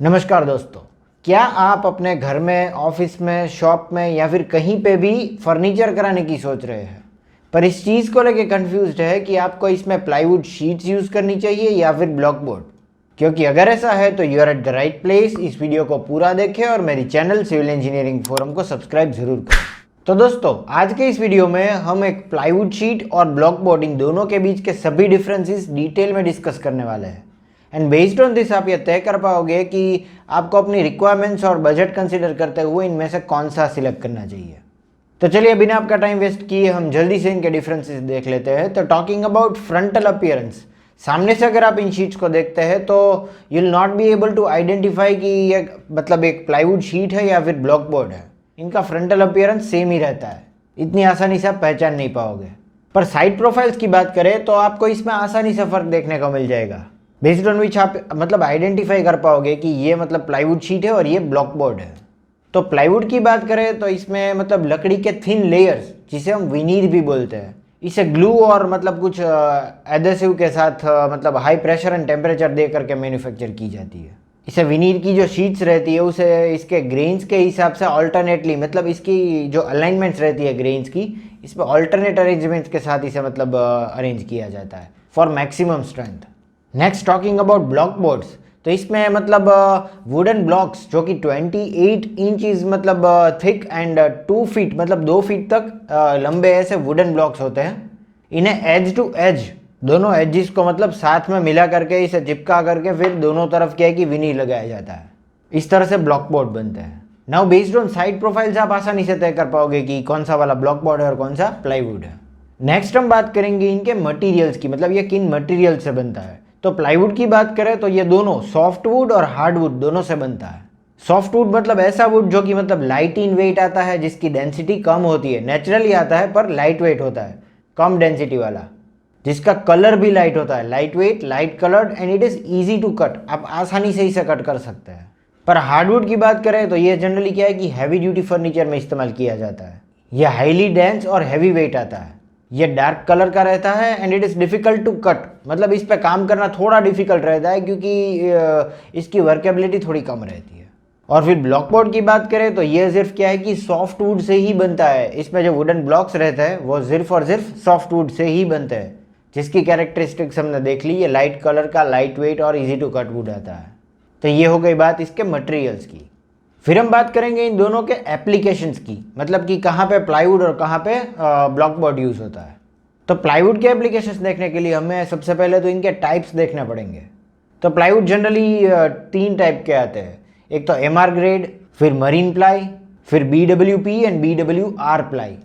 नमस्कार दोस्तों। क्या आप अपने घर में, ऑफिस में, शॉप में या फिर कहीं पे भी फर्नीचर कराने की सोच रहे हैं, पर इस चीज़ को लेके कंफ्यूज्ड है कि आपको इसमें प्लाईवुड शीट्स यूज़ करनी चाहिए या फिर ब्लॉक बोर्ड? क्योंकि अगर ऐसा है तो you are at the right place. इस वीडियो को पूरा देखें और मेरी चैनल सिविल इंजीनियरिंग फोरम को सब्सक्राइब जरूर करें। तो दोस्तों, आज के इस वीडियो में हम एक प्लाईवुड शीट और ब्लॉक बोर्ड, इन दोनों के बीच के सभी डिफरेंसेस डिटेल में डिस्कस करने वाले हैं। एंड बेस्ड ऑन दिस आप ये तय कर पाओगे कि आपको अपनी रिक्वायरमेंट्स और बजट कंसीडर करते हुए इनमें से कौन सा सिलेक्ट करना चाहिए। तो चलिए बिना आपका टाइम वेस्ट किए हम जल्दी से इनके डिफरेंसेस देख लेते हैं। तो टॉकिंग अबाउट फ्रंटल अपीयरेंस, सामने से अगर आप इन शीट्स को देखते हैं तो you will not be able to identify कि ये मतलब एक प्लाईवुड शीट है या फिर ब्लॉक बोर्ड है। इनका फ्रंटल अपीयरेंस सेम ही रहता है, इतनी आसानी से आप पहचान नहीं पाओगे। पर साइड प्रोफाइल्स की बात करें तो आपको इसमें आसानी से फर्क देखने को मिल जाएगा, बेस्ड ऑन विच आप मतलब आइडेंटिफाई कर पाओगे कि ये मतलब प्लाईवुड शीट है और ये ब्लॉक बोर्ड है। तो प्लाईवुड की बात करें तो इसमें मतलब लकड़ी के थिन लेयर्स, जिसे हम विनीर भी बोलते हैं, इसे ग्लू और मतलब कुछ एडेसिव के साथ मतलब हाई प्रेशर एंड टेम्परेचर दे करके मैन्युफैक्चर की जाती है। इसे विनीर की जो शीट्स रहती है उसे इसके ग्रेन्स के हिसाब से ऑल्टरनेटली, मतलब इसकी जो अलाइनमेंट्स रहती है ग्रेन्स की, इस पर ऑल्टरनेट अरेंजमेंट्स के साथ इसे मतलब अरेंज किया जाता है for maximum strength. Next talking about block boards, तो इसमें मतलब वुडन ब्लॉक्स जो कि 28 इंच मतलब थिक एंड 2 फीट मतलब 2 फीट तक लंबे ऐसे वुडन ब्लॉक्स होते हैं। इन्हें एज टू एज, दोनों एजिस को मतलब साथ में मिला करके इसे चिपका करके फिर दोनों तरफ क्या है कि विनीर लगाया जाता है। इस तरह से ब्लॉक बोर्ड बनते हैं। Now based on side profiles आप आसानी से तय कर पाओगे कि कौन सा वाला ब्लॉक बोर्ड है और कौन सा प्लाईवुड है। नेक्स्ट हम बात करेंगे इनके मटेरियल्स की, मतलब ये किन मटेरियल से बनता है। तो प्लाईवुड की बात करें तो ये दोनों सॉफ्टवुड और हार्डवुड दोनों से बनता है। सॉफ्टवुड मतलब ऐसा वुड जो कि मतलब लाइट इन वेट आता है, जिसकी डेंसिटी कम होती है, नेचुरली आता है पर लाइट वेट होता है, कम डेंसिटी वाला, जिसका कलर भी लाइट होता है, light weight, light coloured and it is easy to cut, आप आसानी से इसे कट कर सकते हैं। पर हार्डवुड की बात करें तो ये जनरली क्या है कि हैवी ड्यूटी फर्नीचर में इस्तेमाल किया जाता है। यह हाईली डेंस और हैवी वेट आता है, ये डार्क कलर का रहता है and it is difficult to cut, मतलब इस पे काम करना थोड़ा डिफ़िकल्ट रहता है क्योंकि इसकी वर्केबिलिटी थोड़ी कम रहती है। और फिर ब्लॉक बोर्ड की बात करें तो ये सिर्फ क्या है कि सॉफ्ट वुड से ही बनता है। इसमें जो वुडन ब्लॉक्स रहते हैं वो सिर्फ और सिर्फ सॉफ्ट वुड से ही बनते हैं, जिसकी कैरेक्टरिस्टिक्स हमने देख ली, ये लाइट कलर का, लाइट वेट और ईजी टू कट वुड आता है। तो ये हो गई बात इसके मटेरियल्स की। फिर हम बात करेंगे इन दोनों के एप्लीकेशंस की, मतलब कि कहाँ पे प्लाईवुड और कहाँ पे ब्लॉक बोर्ड यूज़ होता है। तो प्लाईवुड के एप्लीकेशंस देखने के लिए हमें सबसे पहले तो इनके टाइप्स देखने पड़ेंगे। तो प्लाईवुड जनरली 3 टाइप के आते हैं, एक तो MR ग्रेड, फिर मरीन प्लाई, फिर BWP एंड BWR प्लाई।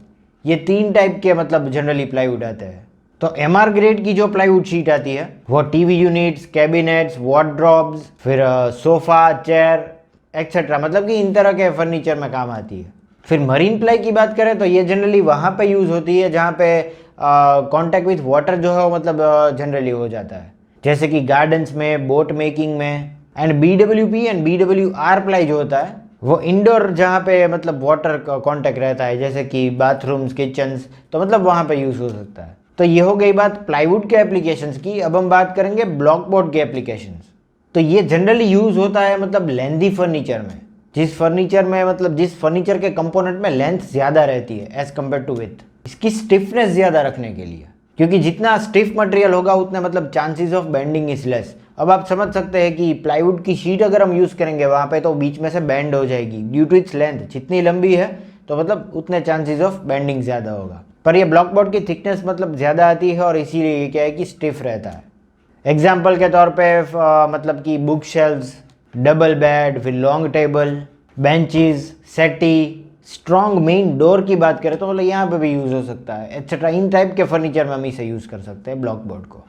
ये 3 टाइप के मतलब जनरली प्लाईवुड आते हैं। तो MR ग्रेड की जो प्लाईवुड शीट आती है वो टीवी यूनिट्स, कैबिनेट्स, वार्डरोब्स, फिर सोफ़ा, चेयर एक्सेट्रा, मतलब कि इन तरह के फर्नीचर में काम आती है। फिर मरीन प्लाई की बात करें तो ये जनरली वहाँ पे यूज़ होती है जहाँ पे कांटेक्ट विथ वाटर जो है वो मतलब जनरली हो जाता है, जैसे कि गार्डन्स में, बोट मेकिंग में। And BWP and BWR ply जो होता है वो इंडोर, जहाँ पे मतलब वाटर का कांटेक्ट रहता है, जैसे कि बाथरूम्स, किचन्स, तो मतलब वहाँ पे यूज़ हो सकता है। तो ये हो गई बात प्लाईवुड के एप्लीकेशंस की। अब हम बात करेंगे ब्लॉक बोर्ड के एप्लीकेशंस। तो ये जनरली यूज़ होता है मतलब लेंदी फर्नीचर में, जिस फर्नीचर के कंपोनेंट में लेंथ ज़्यादा रहती है एज कम्पेयर टू विथ, इसकी स्टिफनेस ज़्यादा रखने के लिए, क्योंकि जितना स्टिफ मटेरियल होगा उतने मतलब chances of bending is less. अब आप समझ सकते हैं कि प्लाईवुड की शीट अगर हम यूज़ करेंगे वहाँ पे तो बीच में से बेंड हो जाएगी ड्यू टू इट्स लेंथ, जितनी लंबी है तो मतलब उतने चांसेस ऑफ बेंडिंग ज़्यादा होगा। पर ये ब्लॉक बोर्ड की थिकनेस मतलब ज़्यादा आती है और इसीलिए क्या है कि स्टिफ रहता है। एग्जाम्पल के तौर पे मतलब कि बुक शेल्व्स, डबल बेड, फिर long table, benches, settee, strong main door की बात करें तो मतलब यहाँ पे भी यूज़ हो सकता है एक्सेट्रा। इन टाइप के फर्नीचर में हम इसे यूज़ कर सकते हैं ब्लॉक बोर्ड को।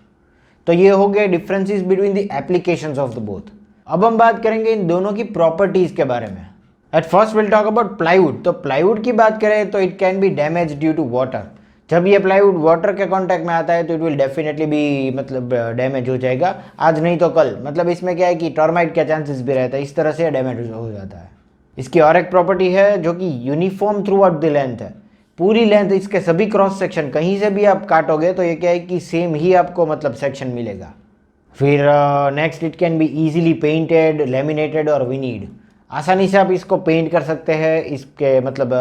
तो ये हो गए differences between the applications of the both. अब हम बात करेंगे इन दोनों की प्रॉपर्टीज़ के बारे में। At first will talk about plywood. तो प्लाईवुड की बात करें तो it can be damage due to water. जब ये प्लाईवुड वाटर के कांटेक्ट में आता है तो इट विल डेफिनेटली भी मतलब डैमेज हो जाएगा, आज नहीं तो कल। मतलब इसमें क्या है कि टर्माइट का चांसेस भी रहता है, इस तरह से डैमेज हो जाता है। इसकी और एक प्रॉपर्टी है जो कि uniform through out the length है, पूरी लेंथ इसके सभी क्रॉस सेक्शन कहीं से भी आप काटोगे तो ये क्या है कि सेम ही आपको मतलब सेक्शन मिलेगा। फिर next it can be easily painted, laminated और विनीड। आसानी से आप इसको पेंट कर सकते हैं, इसके मतलब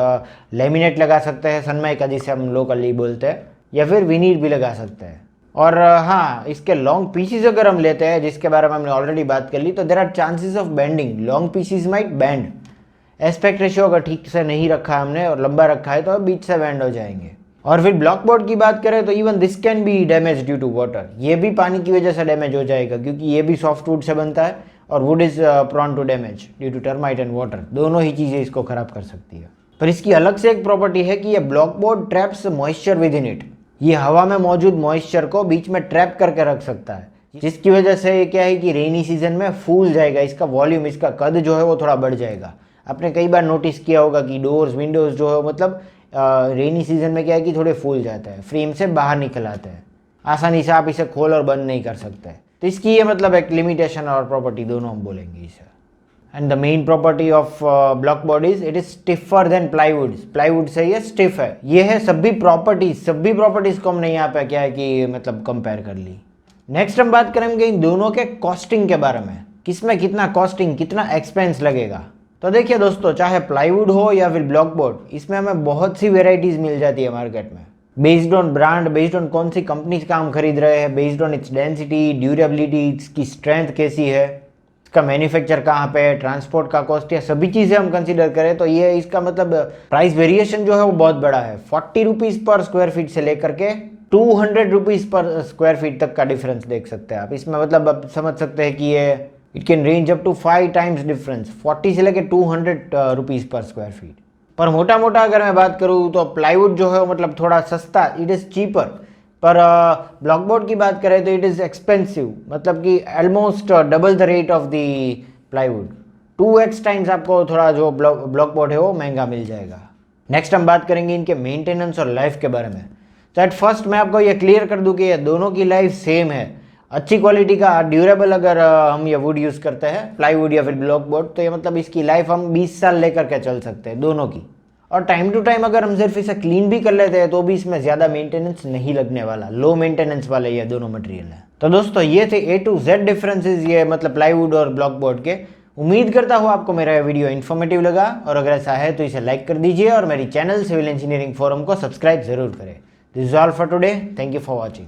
लेमिनेट लगा सकते हैं, सनमाइका जिसे हम लोकली बोलते हैं, या फिर विनीड भी लगा सकते हैं। और हाँ, इसके लॉन्ग पीसीज अगर हम लेते हैं, जिसके बारे में हमने ऑलरेडी बात कर ली, तो there are chances of bending. Long pieces might bend. Aspect ratio अगर ठीक से नहीं रखा है हमने और लंबा रखा है तो बीच से बेंड हो जाएंगे। और फिर ब्लॉक बोर्ड की बात करें तो even this can be damage due to water. ये भी पानी की वजह से डैमेज हो जाएगा, क्योंकि ये भी सॉफ्ट वुड से बनता है और wood is prone to damage due to termite and water. दोनों ही चीज़ें इसको खराब कर सकती है। पर इसकी अलग से एक प्रॉपर्टी है कि ये block board traps moisture with in it. ये हवा में मौजूद मॉइस्चर को बीच में ट्रैप करके रख सकता है, जिसकी वजह से ये क्या है कि रेनी सीजन में फूल जाएगा, इसका वॉल्यूम, इसका कद जो है वो थोड़ा बढ़ जाएगा। आपने कई बार नोटिस किया होगा कि डोर्स विंडोज़ जो है मतलब रेनी सीजन में क्या है कि थोड़े फूल जाते हैं, फ्रेम से बाहर निकल आते हैं, आसानी से आप इसे खोल और बंद नहीं कर सकते। तो इसकी ये मतलब एक लिमिटेशन और प्रॉपर्टी दोनों हम बोलेंगे इसे। And the main property of block board is it is stiffer than plywood. Plywood से ये स्टिफ है। ये है सभी प्रॉपर्टीज को हमने यहाँ पे क्या है कि मतलब कंपेयर कर ली। नेक्स्ट हम बात करेंगे इन दोनों के कॉस्टिंग के बारे में, किसमें कितना कॉस्टिंग, कितना एक्सपेंस लगेगा। तो देखिए दोस्तों, चाहे प्लाईवुड हो या फिर ब्लॉक बोर्ड, इसमें हमें बहुत सी वेराइटीज मिल जाती है मार्केट में, based on brand, based on कौन सी कंपनी का हम खरीद रहे हैं, based on its density, durability, इसकी स्ट्रेंथ कैसी है, इसका मैन्युफैक्चर कहाँ पे है, ट्रांसपोर्ट का कॉस्ट, या सभी चीज़ें हम कंसीडर करें तो ये इसका मतलब प्राइस वेरिएशन जो है वो बहुत बड़ा है। 40 रुपीज़ पर स्क्वायर फीट से लेकर के 200 रुपीज़ पर स्क्वायर फीट तक का डिफरेंस देख सकते हैं आप इसमें। मतलब आप समझ सकते हैं कि ये it can range up to 5 times difference, 40 से लेकर 200 रुपीज़ पर स्क्वायर फीट। पर मोटा मोटा अगर मैं बात करूँ तो प्लाईवुड जो है मतलब थोड़ा सस्ता, इट इज़ चीपर। पर ब्लॉक बोर्ड की बात करें तो इट इज़ एक्सपेंसिव, मतलब कि almost double the rate of the plywood. 2x times आपको थोड़ा जो ब्लॉक बोर्ड है वो महंगा मिल जाएगा। नेक्स्ट हम बात करेंगे इनके मेंटेनेंस और लाइफ के बारे में। तो एट फर्स्ट मैं आपको ये क्लियर कर दूं कि ये दोनों की लाइफ सेम है। अच्छी क्वालिटी का ड्यूरेबल अगर हम ये वुड यूज़ करते हैं, प्लाईवुड या फिर ब्लॉक बोर्ड, तो ये मतलब इसकी लाइफ हम 20 साल लेकर के चल सकते हैं दोनों की। और टाइम टू टाइम अगर हम सिर्फ इसे क्लीन भी कर लेते हैं तो भी इसमें ज़्यादा मेंटेनेंस नहीं लगने वाला, लो मेंटेनेंस वाले ये दोनों मटेरियल है। तो दोस्तों ये थे A to Z डिफरेंसेस ये मतलब प्लाईवुड और ब्लॉक बोर्ड के। उम्मीद करता हूँ आपको मेरा ये वीडियो इन्फॉर्मेटिव लगा, और अगर ऐसा है तो इसे लाइक कर दीजिए और मेरी चैनल सिविल इंजीनियरिंग फोरम को सब्सक्राइब जरूर करें। This is all for today, thank you for watching.